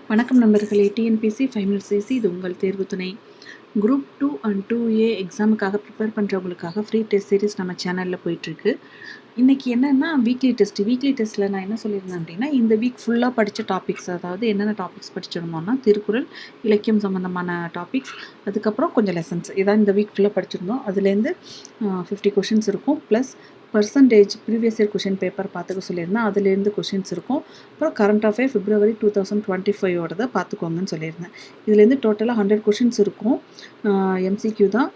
வணக்கம் நண்பர்களே. TNPSC final CC இது உங்கள் தேர்வு துணை. குரூப் 2 அண்ட் 2A எக்ஸாமுக்காக ப்ரிப்பேர் பண்ணுறவங்களுக்காக ஃப்ரீ டெஸ்ட் சீரிஸ் நம்ம சேனலில் போயிட்டுருக்கு. இன்றைக்கி என்னென்னா வீக்லி டெஸ்ட்டில் நான் என்ன சொல்லியிருந்தேன் அப்படின்னா, இந்த வீக் ஃபுல்லாக படித்த டாபிக்ஸ், அதாவது என்னென்ன டாபிக்ஸ் படிச்சிருந்தோம்னா திருக்குறள், இலக்கியம் சம்மந்தமான டாபிக்ஸ், அதுக்கப்புறம் கொஞ்சம் லெசன்ஸ் இதான் இந்த வீக் ஃபுல்லாக படிச்சிருந்தோம். அதுலேருந்து 50 கொஷின்ஸ் இருக்கும். Plus percentage previous year question paper பார்த்துக்க சொல்லியிருந்தேன். அதுலேருந்து கொஷின்ஸ் இருக்கும். அப்புறம் கரண்ட் அஃபேர் February 2025 பார்த்துக்கோங்கன்னு சொல்லியிருந்தேன். இதுலேருந்து டோட்டலாக 100 கொஷின்ஸ் இருக்கும். MCQ தான்.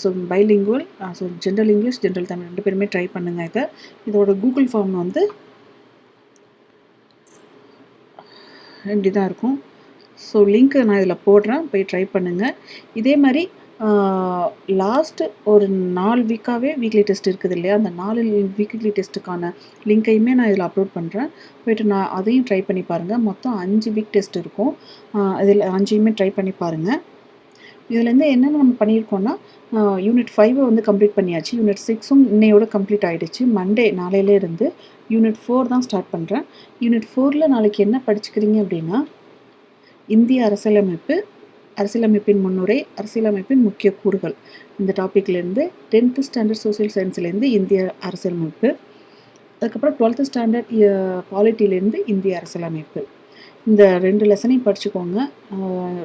So bilingual, so general English, general Tamil ரெண்டு பேருமே ட்ரை பண்ணுங்கள். இதோட கூகுள் ஃபார்ம் வந்து இப்படி தான் இருக்கும். ஸோ லிங்க் நான் இதில் போடுறேன், போய் ட்ரை பண்ணுங்கள். இதே மாதிரி லாஸ்ட்டு ஒரு 4 வீக்காகவே வீக்லி டெஸ்ட் இருக்குது இல்லையா, அந்த 4 வீக்லி டெஸ்ட்டுக்கான லிங்க்கையுமே நான் இதில் அப்லோட் பண்ணுறேன். போய்ட்டு நான் அதையும் ட்ரை பண்ணி பாருங்கள். மொத்தம் 5 வீக் டெஸ்ட் இருக்கும். இதில் 5யுமே ட்ரை பண்ணி பாருங்கள். இதுலேருந்து என்னென்ன நம்ம பண்ணியிருக்கோன்னா, யூனிட் 5 வந்து கம்ப்ளீட் பண்ணியாச்சு. யூனிட் 6ம் இன்னையோட கம்ப்ளீட் ஆகிடுச்சு. மண்டே நாளையிலேருந்து யூனிட் 4 தான் ஸ்டார்ட் பண்ணுறேன். யூனிட் 4ல் நாளைக்கு என்ன படிச்சுக்கிறீங்க அப்படின்னா, இந்திய அரசியலமைப்பு, அரசியலமைப்பின் முன்னுரை, அரசியலமைப்பின் முக்கிய கூறுகள், இந்த டாப்பிக்லேருந்து 10th ஸ்டாண்டர்ட் சோசியல் சயின்ஸ்லேருந்து இந்திய அரசியலமைப்பு, அதுக்கப்புறம் 12th ஸ்டாண்டர்ட் பாலிட்டிலேருந்து இந்திய அரசியலமைப்பு, இந்த 2 லெசனையும் படிச்சுக்கோங்க.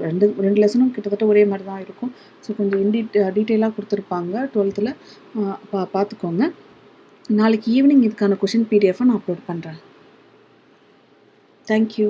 ரெண்டு லெசனும் கிட்டத்தட்ட ஒரே மாதிரி தான் இருக்கும். ஸோ கொஞ்சம் டீட்டெயிலாக கொடுத்துருப்பாங்க 12th பார்த்துக்கோங்க. நாளைக்கு ஈவினிங் இதுக்கான கொஷின் PDF நான் அப்லோட் பண்ணுறேன். தேங்க்யூ.